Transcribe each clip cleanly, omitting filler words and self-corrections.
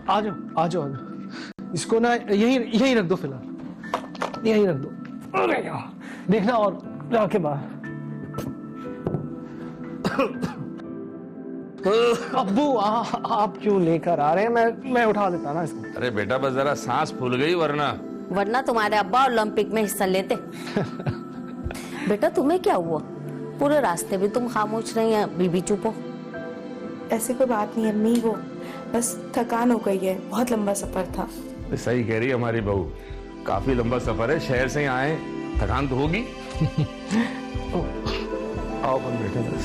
आ जाओ आ जाओ आ जाओ। इसको ना यही रख दो फिलहाल, यही रख दो। अरे यार देखना और जाके बाहर। अब्बू आप क्यों लेकर आ रहे हैं? मैं उठा देता ना इसको। अरे बेटा बस जरा सांस फूल गई, वरना तुम्हारे अब्बा ओलंपिक में हिस्सा लेते। बेटा तुम्हें क्या हुआ? पूरे रास्ते भी तुम खामोश रही हैं, बीबी चुप हो। ऐसे कोई बात नहीं अम्मी, वो बस थकान हो गई है, बहुत लंबा सफर था। सही कह रही है हमारी बहू, काफी लंबा सफर है, शहर से आए, थकान तो होगी। आओ बन बैठे बस।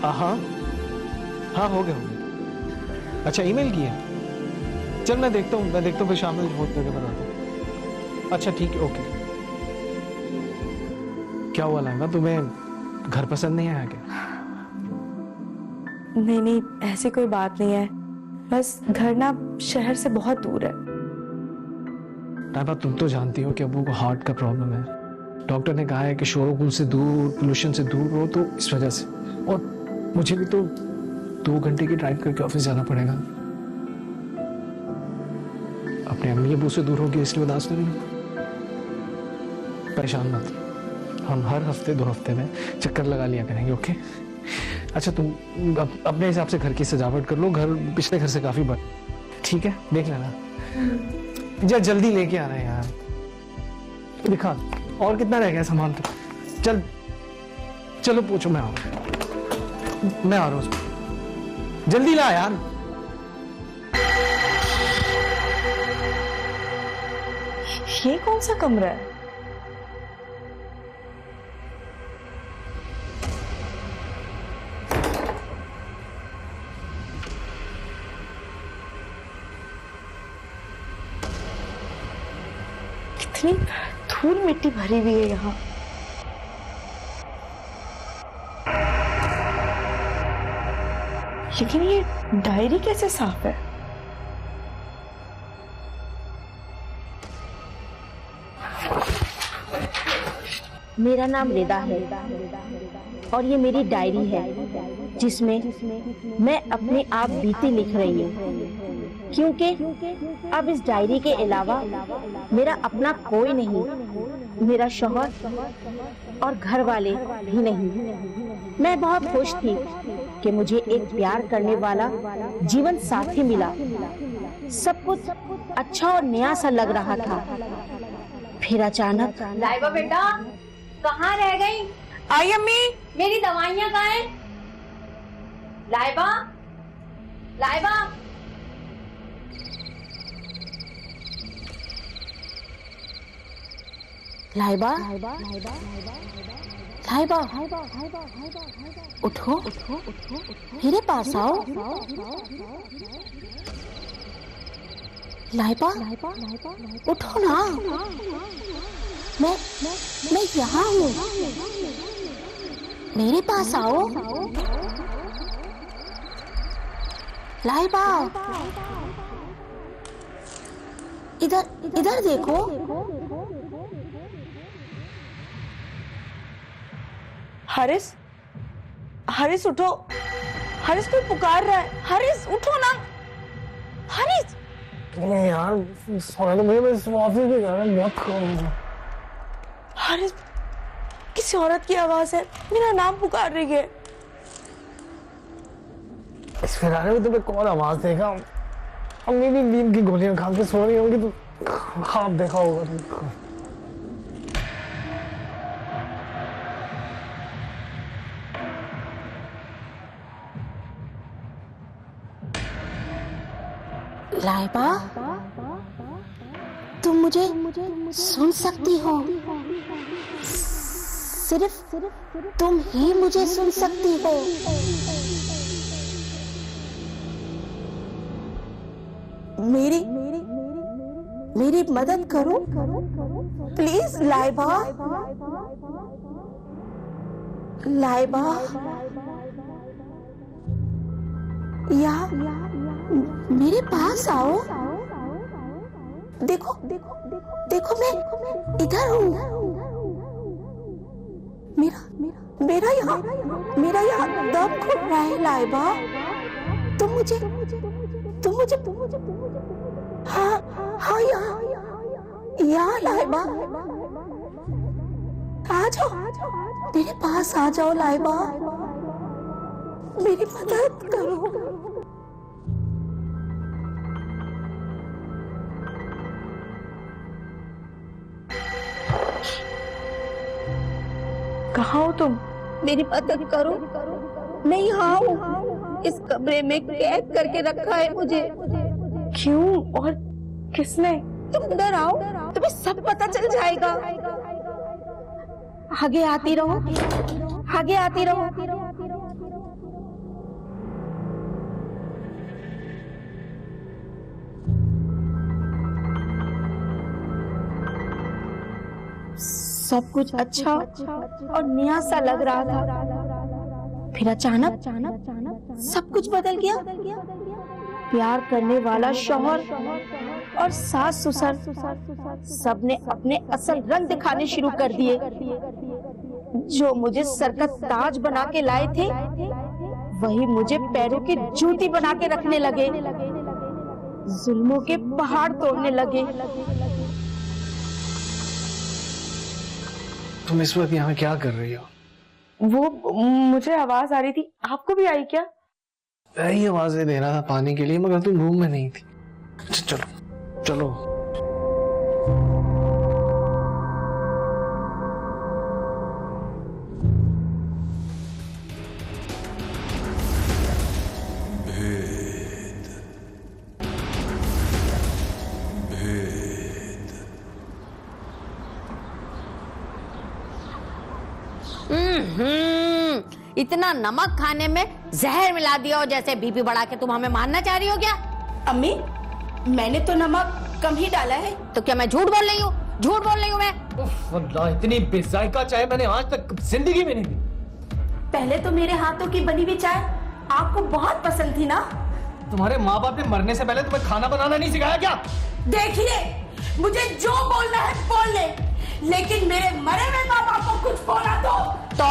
हाँ हो गया। अच्छा ईमेल किया? चल मैं देखता हूँ फिर शाम में फोन करके बताता हूँ। अच्छा ठीक है ओके। क्या हुआ लहंगा, तुम्हें घर पसंद नहीं आया क्या? नहीं ऐसी कोई बात नहीं है, बस घर ना शहर से बहुत दूर है। नाइबा तुम तो जानती हो कि अब्बू को हार्ट का प्रॉब्लम है। डॉक्टर ने कहा है कि शोरगुल से दूर, पोल्यूशन से दूर हो, तो इस वजह से। और मुझे भी तो 2 घंटे की ड्राइव करके ऑफिस जाना पड़ेगा। अपने अम्मी अब्बू से दूर होगी इसलिए उदास तो नहीं। परेशान मत, हम हर हफ्ते 2 हफ्ते में चक्कर लगा लिया करेंगे। ओके अच्छा तुम अपने हिसाब से घर की सजावट कर लो, घर पिछले घर से काफी बड़ा। ठीक है देख लेना, जल्दी लेके आना है यार। दिखा और कितना रह गया सामान? तो चलो पूछो, मैं आ रहा हूँ, जल्दी ला यार। ये कौन सा कमरा है? कितनी धूल मिट्टी भरी हुई है यहाँ। लेकिन ये डायरी कैसे साफ है? मेरा नाम रिदा है और ये मेरी डायरी है जिसमें मैं अपने आप बीते लिख रही हूँ, क्योंकि अब इस डायरी के अलावा मेरा अपना कोई नहीं, मेरा शौहर और घर वाले भी नहीं। मैं बहुत खुश थी कि मुझे एक प्यार करने वाला जीवन साथी मिला। सब कुछ अच्छा और नया सा लग रहा था। फिर अचानक लाइबा बेटा कहाँ रह गई? आई अम्मी। मेरी दवाइयाँ कहाँ हैं? लाइबा लाइबा लाइबा लाइबा उठो, मेरे पास आओ। लाइबा उठो ना, मैं यहाँ हूँ, मेरे पास आओ। लाइबा इधर देखो। हरीश उठो, हरीश कोई पुकार रहा है। हरीश उठो ना, हरीश। नहीं यार हरीश किसी औरत की आवाज है, मेरा नाम पुकार रही है। इस फिराने में तुम्हें कौन आवाज देगा? अम्मी भी नींद की गोलियां खा के सो रही होंगी तो ख्वाब देखा होगा तुमको। लाइबा तुम मुझे सुन सकती हो, सिर्फ तुम ही मुझे सुन सकती हो। मेरी मदद करो प्लीज लाइबा। लाइबा या मेरे पास आओ। देखो देखो मैं इधर हूँ। मेरा यहाँ दम घुट रहा है लाइबा, तुम मुझे हाँ हाँ यहाँ लाइबा, आ जाओ मेरे पास, आ जाओ लाइबा, मेरी मदद करो। कहाँ हो तुम? मेरी मदद करो, मैं यहाँ हूँ, इस कमरे में कैद करके रखा है मुझे। क्यों और किसने? तुम अंदर आओ, तुम्हें सब पता चल जाएगा। आगे आती रहो, आगे आती रहो। सब कुछ अच्छा और नया सा लग रहा था, फिर अचानक सब कुछ बदल गया। प्यार करने वाला शौहर और सास ससुर सबने अपने असल रंग दिखाने शुरू कर दिए। जो मुझे सर का ताज बना के लाए थे, वही मुझे पैरों की जूती बना के रखने लगे, जुल्मों के पहाड़ तोड़ने लगे। तुम इस वक्त यहाँ क्या कर रही हो? वो मुझे आवाज आ रही थी, आपको भी आई क्या? यही आवाजें दे रहा था पानी के लिए, मगर तुम रूम में नहीं थी। चलो चलो। इतना नमक खाने में जहर मिला दिया हो जैसे बीपी बढ़ा के तुम हमें मारना चाह रही हो क्या? अम्मी, मैंने तो नमक कम ही डाला है। तो क्या मैं झूठ बोल रही हूँ? झूठ बोल रही हूँ मैं? वल्लाह इतनी बेजायका चाय मैंने आज तक जिंदगी में नहीं पी। पहले तो मेरे हाथों की बनी हुई चाय आपको बहुत पसंद थी ना? तुम्हारे माँ बाप ने मरने से पहले तुम्हें खाना बनाना नहीं सिखाया क्या? देखिए, मुझे जो बोलना है बोल ले, लेकिन मेरे मरे हुए माँ बाप को कुछ बोला तो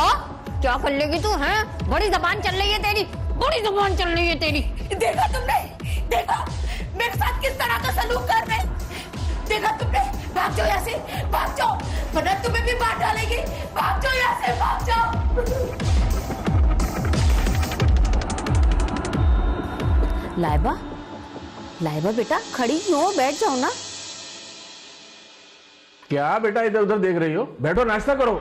क्या कर लेगी तू? हैं? बड़ी जबान चल रही है तेरी, बड़ी जबान चल रही है तेरी। देखा तुमने? देखा मेरे साथ किस तरह का सलूक कर रहे? देखा तुमने? भाग जाओ यहाँ से, भाग जाओ, वरना तुम्हें भी मार डालेगी। भाग जाओ यहाँ से, भाग जाओ। लाइबा, लाइबा बेटा खड़ी क्यों? बैठ जाओ ना। क्या बेटा इधर उधर देख रही हो? बैठो, नाश्ता करो।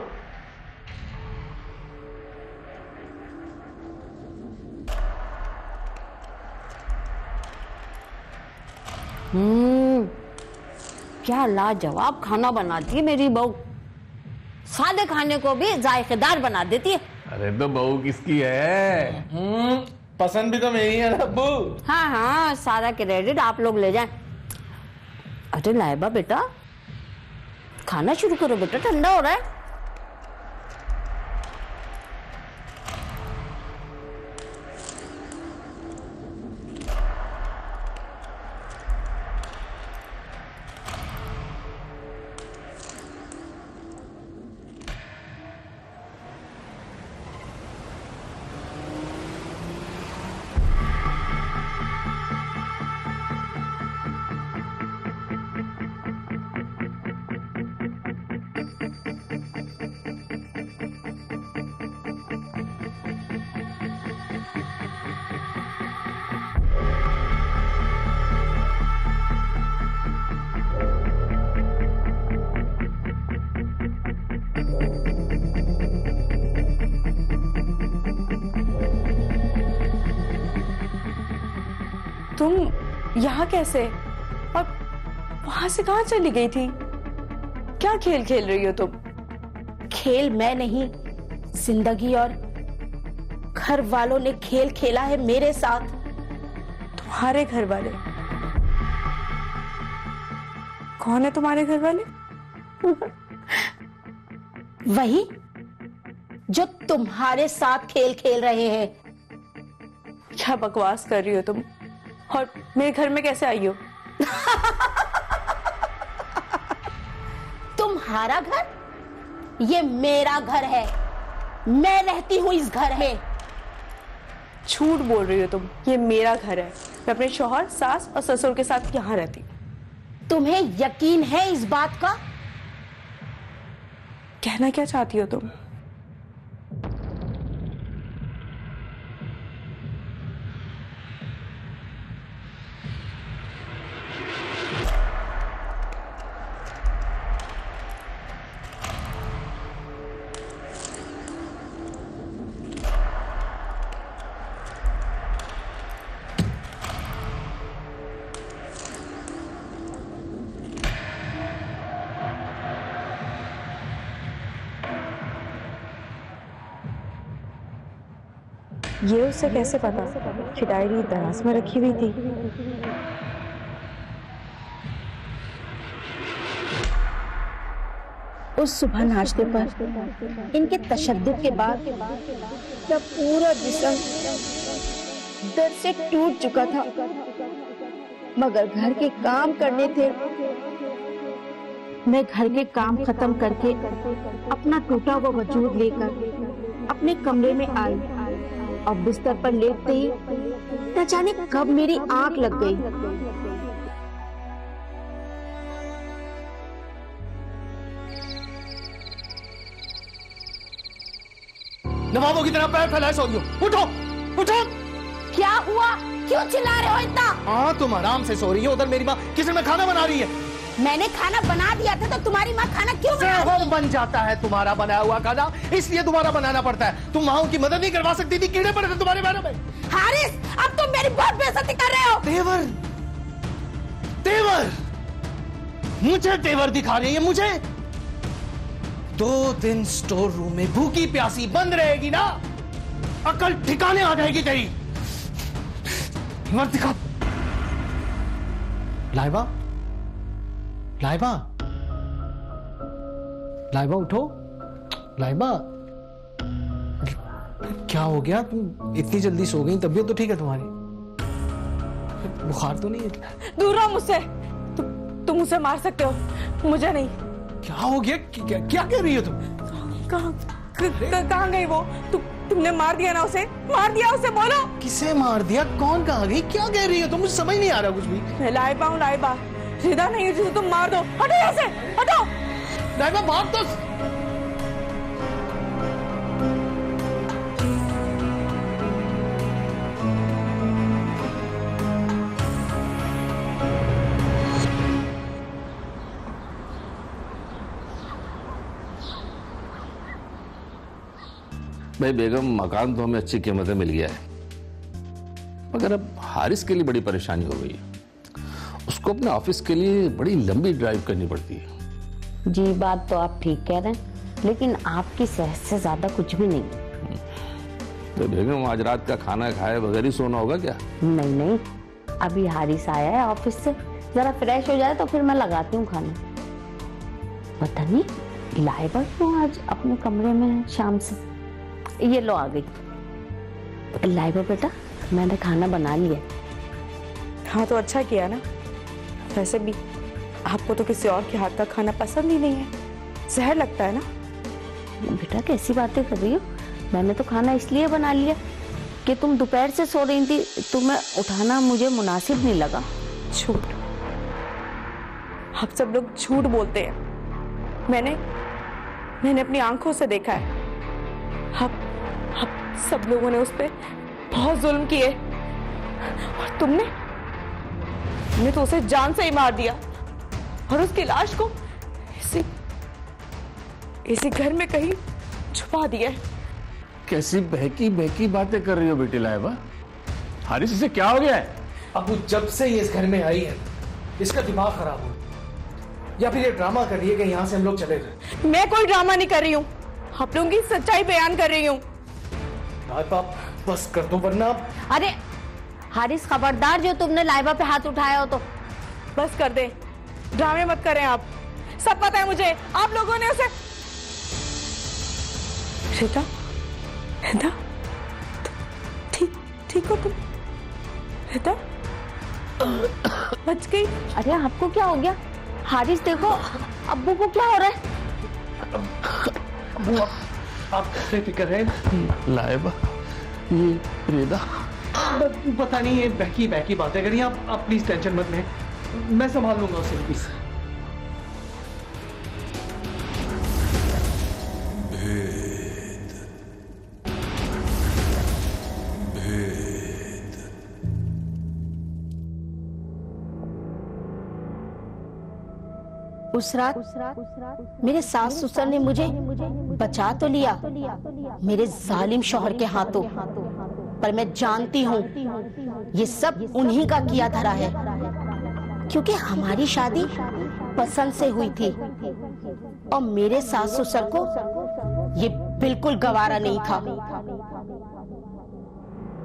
क्या लाजवाब खाना बनाती है मेरी बहू। सादे खाने को भी जायकेदार बना देती है। अरे तो बहू किसकी है? पसंद भी तो मेरी है ना अब्बू। हाँ हाँ, सारा क्रेडिट आप लोग ले जाएं। अरे लाइबा बेटा, खाना शुरू करो बेटा, ठंडा हो रहा है। तुम यहाँ कैसे? और वहां से कहाँ चली गई थी? क्या खेल खेल रही हो तुम? खेल मैं नहीं, जिंदगी और घर वालों ने खेल खेला है मेरे साथ। तुम्हारे घर वाले? कौन है तुम्हारे घर वाले? वही जो तुम्हारे साथ खेल खेल रहे हैं। क्या बकवास कर रही हो तुम? और मेरे घर में कैसे आई हो? तुम्हारा घर? ये मेरा घर है, मैं रहती हूं इस घर में। झूठ बोल रही हो तुम। ये मेरा घर है, मैं अपने शौहर, सास और ससुर के साथ यहाँ रहती हूँ। तुम्हें यकीन है इस बात का? कहना क्या चाहती हो तुम? ये उसे कैसे पता कि डायरी दराज में रखी हुई थी? उस सुबह नाश्ते पर इनके तशद्दुद के बाद जब पूरा जिस्म दर्द से टूट चुका था, मगर घर के काम करने थे। मैं घर के काम खत्म करके अपना टूटा हुआ वजूद लेकर अपने कमरे में आई और बिस्तर पर लेटते ही न जाने कब मेरी आंख लग गई। नवाबों की तरह पैर फैलाए सो रही हो। उठो उठो। क्या हुआ? क्यों चिल्ला रहे हो इतना? हाँ, तुम आराम से सो रही हो, उधर मेरी माँ किचन में खाना बना रही है। मैंने खाना बना दिया था तो तुम्हारी माँ खाना क्यों बना रही? जहर बन जाता है तुम्हारा बनाया हुआ खाना, इसलिए दोबारा बनाना पड़ता है। तुम माँ की मदद नहीं करवा सकती थी? कीड़े पड़े थे तुम्हारे पैरों में। हारिस, अब तुम मेरी बहुत बेइज्जती कर रहे हो। तेवर तेवर, मुझे तेवर दिखा रही है मुझे? 2 दिन स्टोर रूम में भूखी प्यासी बंद रहेगी ना, अकल ठिकाने आ जाएगी तेरी। तेवर दिखा। लाइबा, लाइबा, लाइबा उठो। लाइबा, क्या हो गया? तुम इतनी जल्दी सो गई? तबीयत तो ठीक है तुम्हारी? बुखार तो नहीं है? दूर रहो मुझसे। तुम उसे मार सकते हो, मुझे नहीं। क्या हो गया? क्या कह रही हो तुम? कहाँ गई वो? तुमने मार दिया ना उसे? मार दिया उसे, बोलो। किसे मार दिया? कौन कहाँ गई? क्या कह रही हो तुम? मुझे समझ नहीं आ रहा कुछ भी। मैं लाइबा हूँ, लाइबा। रिदा नहीं है जिसे तुम मार दो। हटो यहाँ से, हटो। लाइबा भाग तो। भाई बेगम, मकान तो हमें अच्छी कीमत में मिल गया है, मगर अब हारिस के लिए बड़ी परेशानी हो गई है। उसको अपने ऑफिस के लिए बड़ी लंबी ड्राइव करनी पड़ती है। जी, बात तो आप ठीक कह रहे हैं, लेकिन आपकी सेहत से ज्यादा कुछ भी नहीं। तो बेगम, आज रात का खाना खाए बगैर ही सोना होगा क्या? नहीं नहीं, अभी हारिस आया है ऑफिस से, जरा फ्रेश हो जाए तो फिर मैं लगाती हूँ खाना। पता नहीं लाइबा क्यों आज अपने कमरे में है शाम से। ये लो आ गई। लाइबा बेटा, मैंने खाना बना लिया। हाँ तो अच्छा किया ना। वैसे भी आपको तो किसी और के हाथ का खाना पसंद ही नहीं है, जहर लगता है ना। बेटा कैसी बातें कर रही हो? मैंने तो खाना इसलिए बना लिया कि तुम दोपहर से सो रही थी, तुम्हें उठाना मुझे मुनासिब नहीं लगा। झूठ। आप सब लोग झूठ बोलते हैं। मैंने अपनी आंखों से देखा है। आप सब लोगों ने उस पे बहुत जुल्म किए, और तुमने तो उसे जान से ही मार दिया, और उसकी लाश को इसी घर में कहीं छुपा दिया। कैसी बहकी बहकी बातें कर रही हो बेटी लाइबा? हारिस से क्या हो गया है? अब जब से ये इस घर में आई है, इसका दिमाग खराब हो, या फिर ये ड्रामा कर रही है कि यहाँ से हम लोग चले जाए? मैं कोई ड्रामा नहीं कर रही हूँ, आप लोगों की सच्चाई बयान कर रही हूँ। बाप बस कर दो, वरना। अरे हारिस, खबरदार जो तुमने लाइबा पे हाथ उठाया हो तो। बस कर दे, ड्रामे मत करें आप। सब पता है मुझे, आप लोगों ने उसे। रिदा, रिदा, ठीक हो तुम? रिदा बच गई। अरे आपको क्या हो गया? हारिस देखो, अब्बू को क्या हो रहा है? अब्बू आप फिक्र है? लाइबा, ये रेदा पता नहीं, ये बहकी बहकी बातें करिए आप प्लीज टेंशन मत लें, मैं संभाल लूंगा उसे प्लीज। उस रात मेरे सास ससुर ने मुझे बचा तो लिया मेरे जालिम शौहर के हाथों, पर मैं जानती हूँ ये सब उन्हीं का किया धरा है, क्योंकि हमारी शादी पसंद से हुई थी और मेरे सास ससुर को ये बिल्कुल गवारा नहीं था।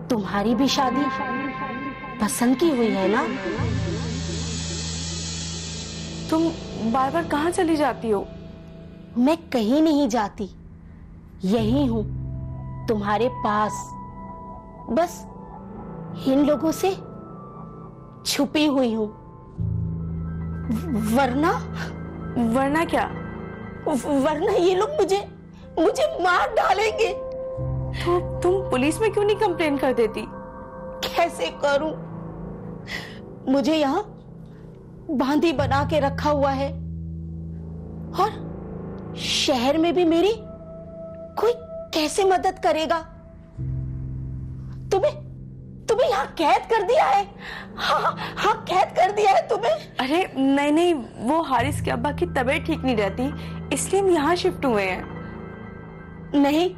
तुम्हारी भी शादी पसंद की हुई है ना? तुम बार बार कहाँ चली जाती हो? मैं कहीं नहीं जाती, यही हूं तुम्हारे पास, बस इन लोगों से छुपी हुई हूं। वरना क्या? वरना ये लोग मुझे मार डालेंगे। तो तुम पुलिस में क्यों नहीं कंप्लेन कर देती? कैसे करूं? मुझे यहाँ बांदी बना के रखा हुआ है और शहर में भी मेरी कोई कैसे मदद करेगा? तुम्हें यहाँ कैद कर दिया है? हाँ, कैद कर दिया है तुम्हें। अरे नहीं, वो हारिस के अब्बा की तबीयत ठीक नहीं रहती, इसलिए हम यहाँ शिफ्ट हुए हैं। नहीं,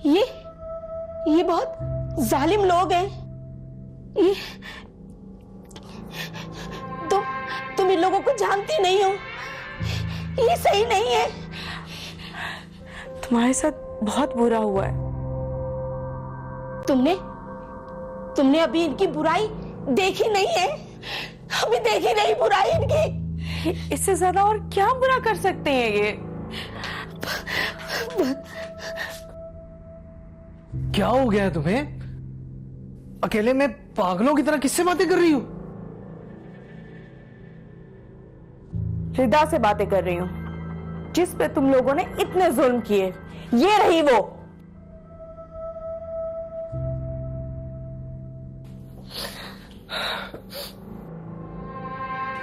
ये बहुत जालिम लोग हैं। ये तुम इन लोगों को जानती नहीं हो, ये सही नहीं है। तुम्हारे साथ बहुत बुरा हुआ है। तुमने अभी इनकी बुराई देखी नहीं है, अभी देखी नहीं बुराई इनकी। इससे ज्यादा और क्या बुरा कर सकते हैं ये? क्या हो गया है तुम्हें? अकेले में पागलों की तरह किससे बातें कर रही हो? रिदा से बातें कर रही हूँ, जिस पे तुम लोगों ने इतने जुल्म किए। ये रही वो।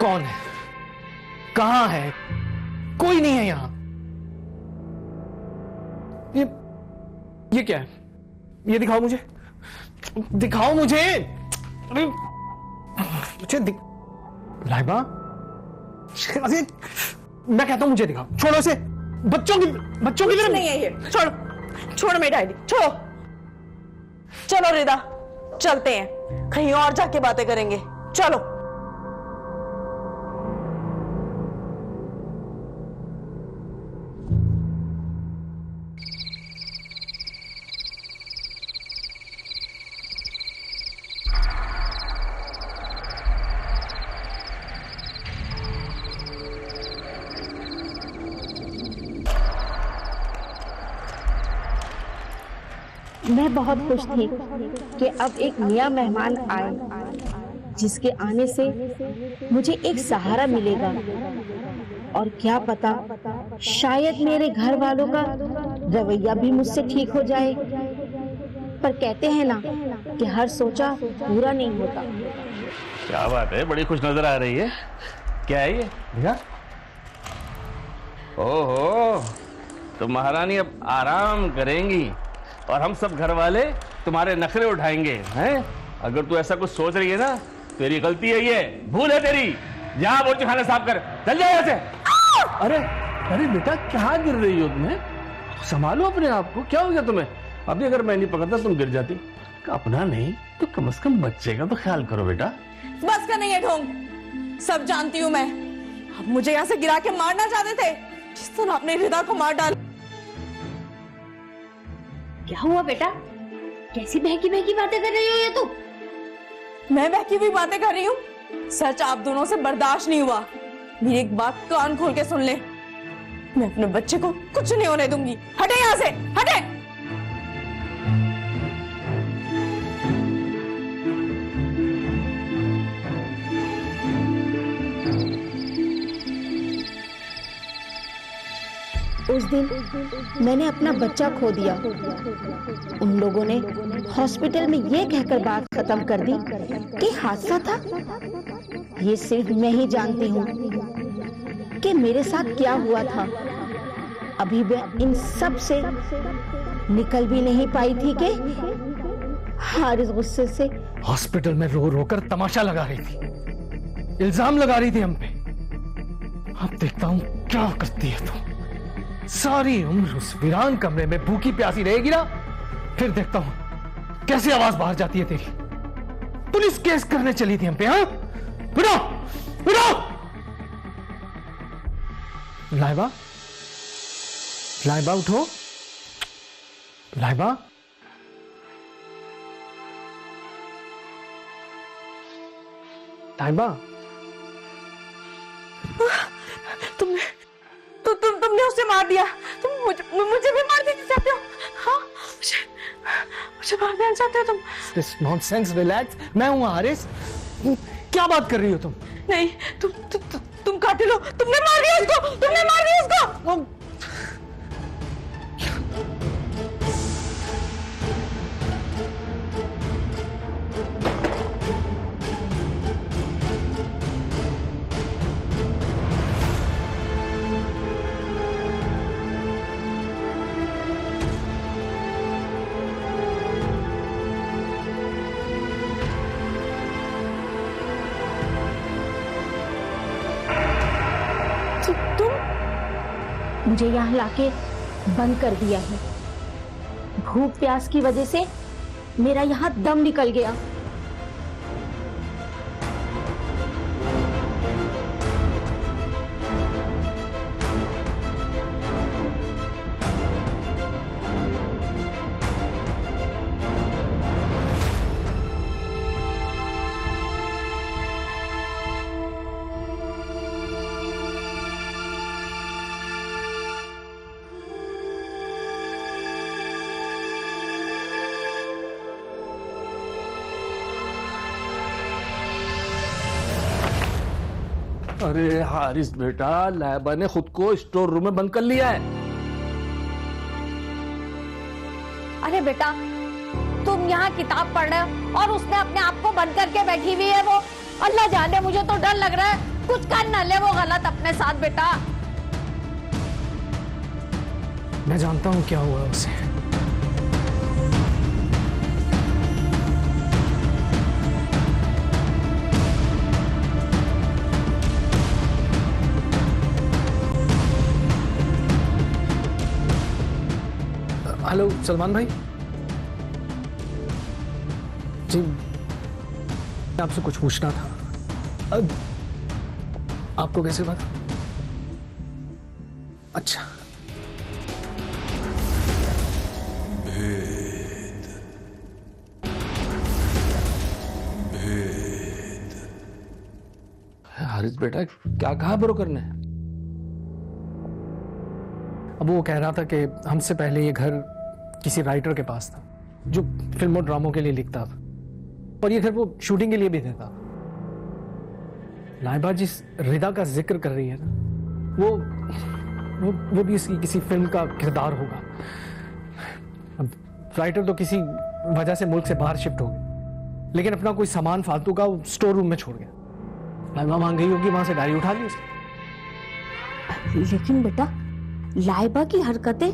कौन है? कहां है? कोई नहीं है यहां। ये क्या है? ये दिखाओ मुझे, दिखाओ मुझे। अरे मुझे लाइबा, अरे मैं कहता हूं मुझे दिखाओ। छोड़ो इसे, बच्चों की तरफ नहीं है ये। छोड़ो मेरी डायरी, छोड़ो। चलो रिदा, चलते हैं, कहीं और जाके बातें करेंगे। चलो। मैं बहुत खुश थी कि अब एक नया मेहमान आए, जिसके आने से मुझे एक सहारा मिलेगा। और क्या पता, शायद मेरे घर वालों का रवैया भी मुझसे ठीक हो जाए। पर कहते हैं ना कि हर सोचा पूरा नहीं होता। क्या बात है, बड़ी खुश नजर आ रही है। क्या है ये भैया? ओहो, तो महारानी अब आराम करेंगी और हम सब घर वाले तुम्हारे नखरे उठाएंगे हैं? अगर तू ऐसा कुछ सोच रही है ना, तेरी गलती है, ये भूल है तेरी। जहां बोल खाना साफ कर, चल जाए यहाँ से। अरे बेटा, क्या गिर रही हो तुम्हें? संभालो अपने आप को, क्या हो गया तुम्हें? अभी अगर मैं नहीं पकड़ता तुम गिर जाती। अपना नहीं तो कम से कम बच्चे का तो ख्याल करो बेटा। बस का नहीं है ढोंग, सब जानती हूँ मैं। अब मुझे यहाँ से गिरा के मारना चाहते थे, जिस तरह आपने रिदा को मार डाला। क्या हुआ बेटा? कैसी बहकी बहकी बातें कर रही हो ये तू? मैं बहकी हुई बातें कर रही हूँ? सच आप दोनों से बर्दाश्त नहीं हुआ। मेरी एक बात कान खोल के सुन ले, मैं अपने बच्चे को कुछ नहीं होने दूंगी। हटे यहाँ से, हटे। उस दिन मैंने अपना बच्चा खो दिया। उन लोगों ने हॉस्पिटल में ये कहकर बात खत्म कर दी कि हादसा था। ये सिर्फ मैं ही जानती हूँ कि मेरे साथ क्या हुआ था। अभी मैं इन सब से निकल भी नहीं पाई थी कि हारिस गुस्से से हॉस्पिटल में रो रो कर तमाशा लगा रही थी, इल्जाम लगा रही थी हम पे। अब देखता हूं क्या करती है तुम। सारी उम्र उस वीरान कमरे में भूखी प्यासी रहेगी ना, फिर देखता हूं कैसी आवाज बाहर जाती है तेरी। पुलिस केस करने चली थी हम पे। हाँ, उठो उठो। लाइबा, लाइबा उठो। लाइबा, लाइबा, तुमने उसे मार दिया। तुम मुझे भी मार देना चाहते हो? हाँ, मुझे मार देना चाहते हो तुम? This nonsense, relax. मैं हूं हारिस। क्या बात कर रही हो तुम? नहीं, तुम कातिल हो। तुमने मार दिया उसको। तुमने मार दिया उसको। मुझे यहाँ लाके बंद कर दिया है। भूख प्यास की वजह से मेरा यहाँ दम निकल गया। अरे हारिस बेटा, लाइबा ने खुद को स्टोर रूम में बंद कर लिया है। अरे बेटा, तुम यहाँ किताब पढ़ रहे हो और उसने अपने आप को बंद करके बैठी हुई है। वो अल्लाह जाने, मुझे तो डर लग रहा है कुछ कर न ले वो गलत अपने साथ। बेटा, मैं जानता हूं क्या हुआ उसे। हेलो सलमान भाई जी, आपसे कुछ पूछना था। आपको कैसे पता? अच्छा, हारिस बेटा, क्या कहा ब्रोकर ने? अब वो कह रहा था कि हमसे पहले ये घर किसी राइटर के पास था जो फिल्मों ड्रामों के लिए लिखता था, और ये घर वो शूटिंग के लिए भी देता। लाइबा जिस रिदा का जिक्र कर रही है ना, वो भी इसकी किसी फिल्म का किरदार होगा। अब राइटर तो किसी वजह से मुल्क से बाहर शिफ्ट हो गया, लेकिन अपना कोई सामान फालतू का स्टोर रूम में छोड़ गया। लाइबा मान गई होगी, वहां से डायरी उठा ली उसने। लेकिन बेटा, लाइबा की हरकतें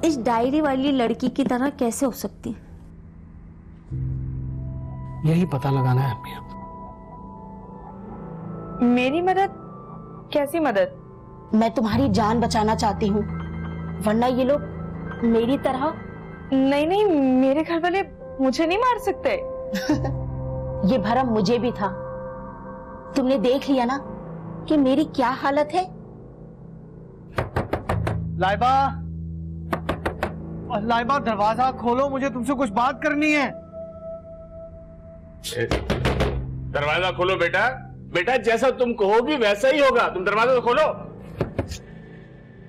इस डायरी वाली लड़की की तरह कैसे हो सकती हैं? यही पता लगाना है हमें अब। मेरी मदद? कैसी मदद? मैं तुम्हारी जान बचाना चाहती हूँ, वरना ये लोग मेरी तरह। नहीं, मेरे घर वाले मुझे नहीं मार सकते। ये भरम मुझे भी था। तुमने देख लिया ना कि मेरी क्या हालत है। लाइबा, लाइबा दरवाजा खोलो, मुझे तुमसे कुछ बात करनी है। दरवाजा खोलो बेटा। बेटा, जैसा तुम कहोगी वैसा ही होगा। तुम दरवाजा तो खोलो।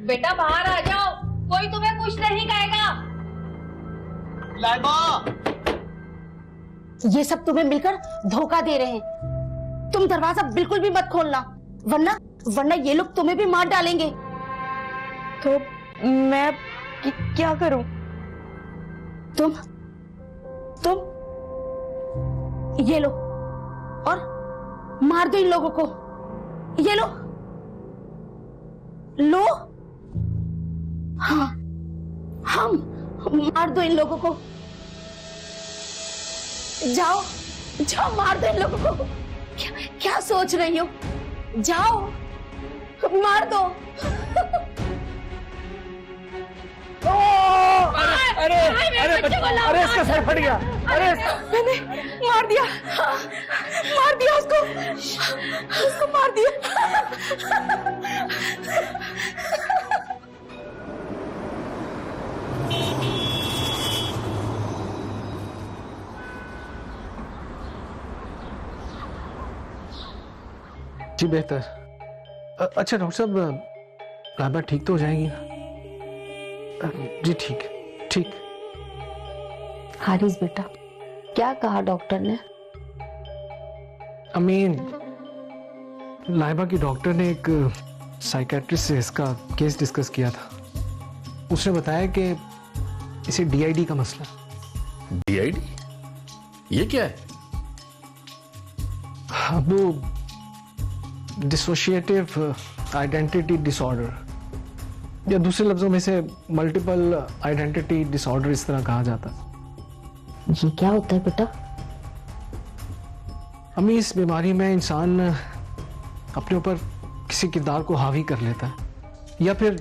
बेटा बाहर आ जाओ, कोई तुम्हें कुछ नहीं कहेगा। लाइबा, ये सब तुम्हें मिलकर धोखा दे रहे हैं। तुम दरवाजा बिल्कुल भी मत खोलना, वरना ये लोग तुम्हें भी मार डालेंगे। तो मैं क्या करूं? तुम ये लो और मार दो इन लोगों को। ये लो लो। हाँ, हम मार दो इन लोगों को। जाओ जाओ, मार दो इन लोगों को। क्या सोच रही हो? जाओ मार दो। अरे अरे इसका सर फट गया। अरे मैंने मार दिया उसको मार दिया। जी बेहतर। अच्छा डॉक्टर साहब, लाइबा ठीक तो हो जाएगी ना? जी ठीक ठीक। हारिस बेटा, क्या कहा डॉक्टर ने? अमीन, लाइबा की डॉक्टर ने एक साइकेट्रिस्ट से इसका केस डिस्कस किया था। उसने बताया कि इसे डीआईडी का मसला। डीआईडी? ये क्या है? हाँ, वो डिसोशिएटिव आइडेंटिटी डिसऑर्डर, या दूसरे लफ्जों में से मल्टीपल आइडेंटिटी डिसऑर्डर इस तरह कहा जाता है। ये क्या होता है बेटा? अम्मी, इस बीमारी में इंसान अपने ऊपर किसी किरदार को हावी कर लेता है या फिर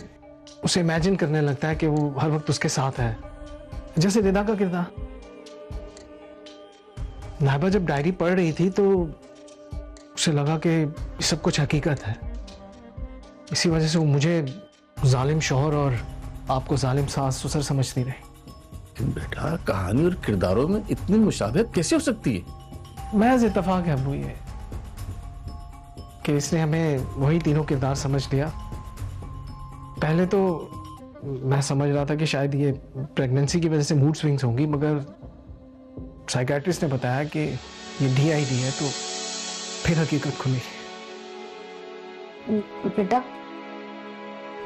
उसे इमेजिन करने लगता है कि वो हर वक्त उसके साथ है, जैसे रिदा का किरदार। नायबा जब डायरी पढ़ रही थी तो उसे लगा कि ये सब कुछ हकीकत है। इसी वजह से वो मुझे जालिम शौहर और आपको जालिम सास ससुर समझती रही। बेटा, कहानी और किरदारों में इतनी मुशाबहत कैसे हो सकती है? महज इत्तेफाक है अबू ये कि इसने हमें वही तीनों किरदार समझ लिया। पहले तो मैं समझ रहा था कि शायद ये प्रेगनेंसी की वजह से मूड स्विंग्स होंगी, मगर साइकियाट्रिस्ट ने बताया कि ये डीआईडी है, तो फिर हकीकत खुली। बेटा,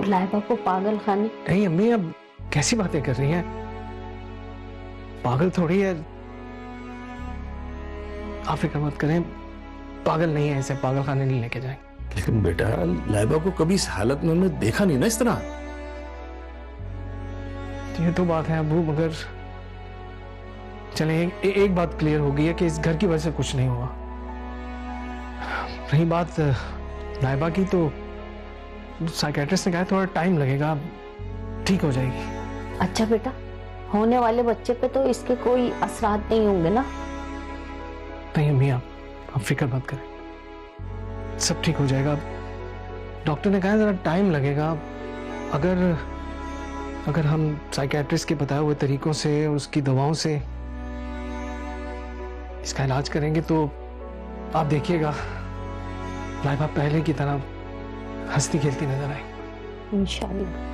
लाइबा को पागल खाने? नहीं अम्मी, अब कैसी बातें कर रही हैं? पागल थोड़ी है। आप फिक्र मत करें, पागल नहीं है, इसे पागल खाने नहीं लेके जाएंगे। लेकिन बेटा, लाइबा को कभी इस हालत में हमने देखा नहीं ना इस तरह। ये तो बात है अबू, मगर चले एक बात क्लियर हो गई है कि इस घर की वजह से कुछ नहीं हुआ। रही बात लाइबा की, तो साइकियाट्रिस्ट ने कहा थोड़ा टाइम लगेगा, ठीक हो जाएगी। अच्छा बेटा, होने वाले बच्चे पे तो इसके कोई असरात नहीं होंगे ना? नहीं अम्मी, आप फिक्र मत करें, सब ठीक हो जाएगा। डॉक्टर ने कहा जरा टाइम लगेगा। अगर हम साइकियाट्रिस्ट के बताए हुए तरीकों से, उसकी दवाओं से इसका इलाज करेंगे तो आप देखिएगा लाइबा पहले की तरह हंसती खेलती नजर आएगी इंशाल्लाह।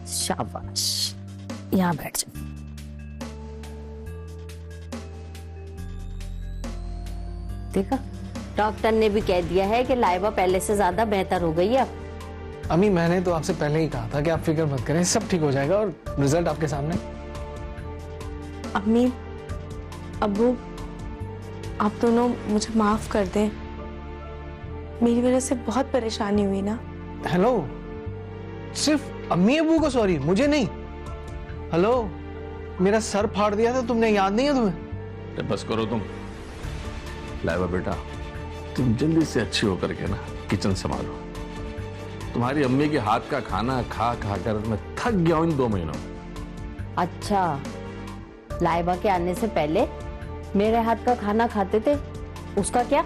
शाबाश, यहाँ बैठ जाओ। देखा, डॉक्टर ने भी कह दिया है कि लाइबा पहले से ज्यादा बेहतर हो गई है अब। अम्मी, मैंने तो आपसे पहले ही कहा था कि आप फिक्र मत करें, सब ठीक हो जाएगा और रिजल्ट आपके सामने। अम्मी, अब्बू, आप दोनों मुझे माफ कर दें। मेरी वजह से बहुत परेशानी हुई ना। हेलो, सिर्फ अम्मी अबू को सॉरी, मुझे नहीं। हेलो, मेरा सर फाड़ दिया था तुमने, याद नहीं है तुम्हें? तो बस करो तुम। लाइबा बेटा, तुम जल्दी से अच्छी होकर के ना किचन संभालो। तुम्हारी अम्मी के हाथ का खाना खा खा कर मैं थक गया हूं इन 2 महीनों। अच्छा, लाइबा के आने से पहले मेरे हाथ का खाना खाते थे, उसका क्या?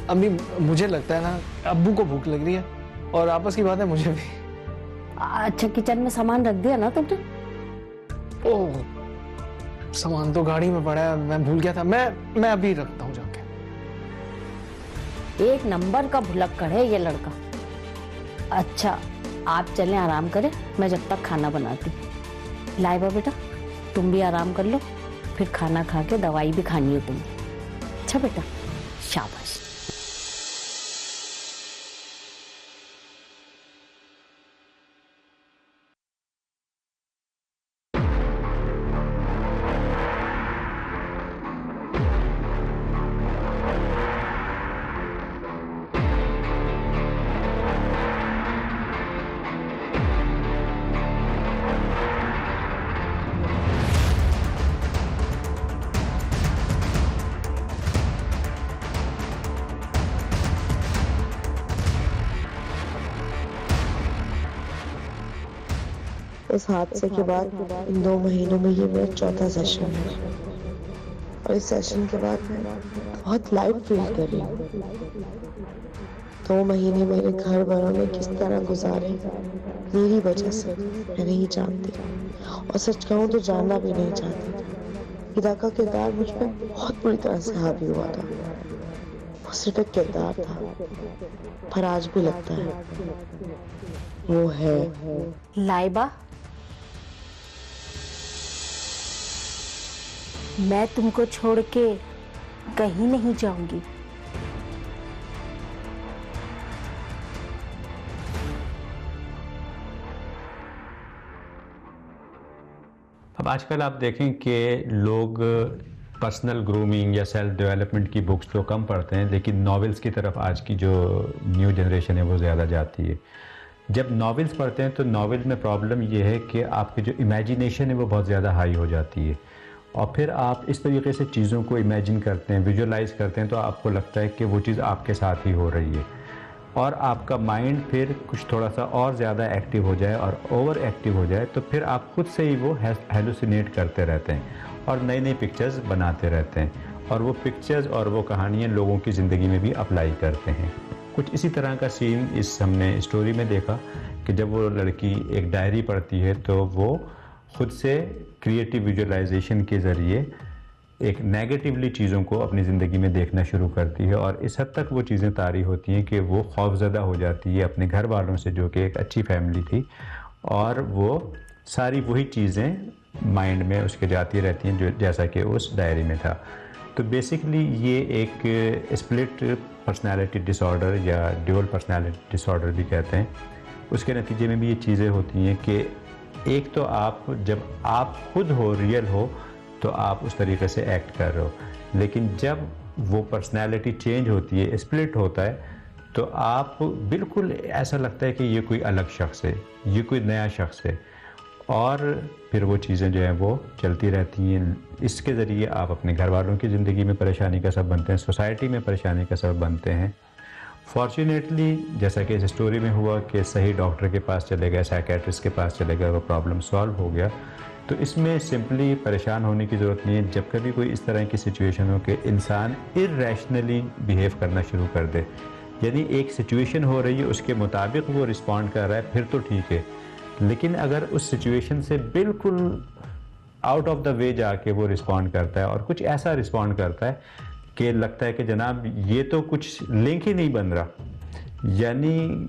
अम्मी, मुझे लगता है ना अब्बू को भूख लग रही है, और आपस की बात है मुझे भी। अच्छा, किचन में सामान रख दिया ना तुमने? ओह, सामान तो गाड़ी में पड़ा है, मैं भूल गया था। मैं अभी रखता हूँ जाके। एक नंबर का भुलक्कड़ है ये लड़का। अच्छा, आप चलें आराम करें, मैं जब तक खाना बनाती हूँ। लाइबा बेटा तुम भी आराम कर लो, फिर खाना खा के दवाई भी खानी है तुम्हें। अच्छा बेटा, शाबाश। इस हादसे के बाद इन 2 महीनों में ये मेरा चौथा सेशन है और इस सेशन के बाद मैं बहुत लाइट फील कर रही हूँ। 2 महीने मेरे घर वालों ने किस तरह गुजारे मेरी वजह से मैं नहीं जानती, और सच कहूँ तो जानना भी नहीं चाहती। हिदा का किरदार मुझ पर बहुत बुरी तरह से हावी हुआ था। वो सिर्फ एक किरदार था, पर आज भी लगता है वो है। लाइबा, मैं तुमको छोड़ के कहीं नहीं जाऊंगी। अब आजकल आप देखें कि लोग पर्सनल ग्रूमिंग या सेल्फ डेवलपमेंट की बुक्स तो कम पढ़ते हैं, लेकिन नॉवेल्स की तरफ आज की जो न्यू जनरेशन है वो ज़्यादा जाती है। जब नॉवेल्स पढ़ते हैं तो नॉवेल में प्रॉब्लम ये है कि आपकी जो इमेजिनेशन है वो बहुत ज़्यादा हाई हो जाती है, और फिर आप इस तरीके से चीज़ों को इमेजिन करते हैं, विजुअलाइज करते हैं, तो आपको लगता है कि वो चीज़ आपके साथ ही हो रही है, और आपका माइंड फिर कुछ थोड़ा सा और ज़्यादा एक्टिव हो जाए और ओवर एक्टिव हो जाए तो फिर आप खुद से ही वो हेलुसिनेट करते रहते हैं और नई नई पिक्चर्स बनाते रहते हैं, और वो पिक्चर्स और वो कहानियाँ लोगों की ज़िंदगी में भी अप्लाई करते हैं। कुछ इसी तरह का सीन हमने स्टोरी में देखा कि जब वो लड़की एक डायरी पढ़ती है तो वो खुद से क्रिएटिव विजुअलाइजेशन के ज़रिए एक नेगेटिवली चीज़ों को अपनी ज़िंदगी में देखना शुरू करती है, और इस हद तक वो चीज़ें तारी होती हैं कि वो खौफज़दा हो जाती है अपने घर वालों से, जो कि एक अच्छी फैमिली थी, और वो सारी वही चीज़ें माइंड में उसके जाती रहती हैं जो जैसा कि उस डायरी में था। तो बेसिकली ये एक स्प्लिट पर्सनालिटी डिसऑर्डर या ड्यूअल पर्सनालिटी डिसऑर्डर भी कहते हैं। उसके नतीजे में भी ये चीज़ें होती हैं कि एक तो आप जब आप खुद हो, रियल हो, तो आप उस तरीके से एक्ट कर रहे हो, लेकिन जब वो पर्सनैलिटी चेंज होती है, स्प्लिट होता है, तो आप बिल्कुल ऐसा लगता है कि ये कोई अलग शख्स है, ये कोई नया शख्स है, और फिर वो चीज़ें जो हैं वो चलती रहती हैं। इसके ज़रिए आप अपने घर वालों की ज़िंदगी में परेशानी का सबब बनते हैं, सोसाइटी में परेशानी का सबब बनते हैं। फॉर्चुनेटली जैसा कि इस स्टोरी में हुआ कि सही डॉक्टर के पास चले गए, साइकेट्रिस्ट के पास चले गए, वो प्रॉब्लम सॉल्व हो गया। तो इसमें सिंपली परेशान होने की ज़रूरत नहीं है। जब कभी कोई इस तरह की सिचुएशन हो कि इंसान इर्रेशनली बिहेव करना शुरू कर दे, यानी एक सिचुएशन हो रही है उसके मुताबिक वो रिस्पॉन्ड कर रहा है, फिर तो ठीक है, लेकिन अगर उस सिचुएशन से बिल्कुल आउट ऑफ द वे जाके वो रिस्पॉन्ड करता है और कुछ ऐसा रिस्पॉन्ड करता है कि लगता है कि जनाब ये तो कुछ लिंक ही नहीं बन रहा, यानी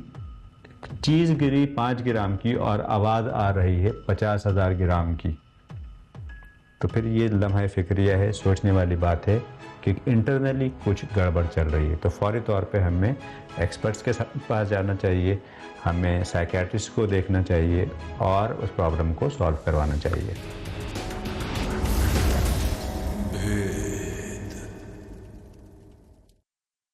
चीज़ गिरी 5 ग्राम की और आवाज़ आ रही है 50,000 ग्राम की, तो फिर ये लम्हा फ़िक्रिया है, सोचने वाली बात है कि इंटरनली कुछ गड़बड़ चल रही है। तो फौरी तौर पे हमें एक्सपर्ट्स के पास जाना चाहिए, हमें साइकियाट्रिस्ट को देखना चाहिए और उस प्रॉब्लम को सॉल्व करवाना चाहिए।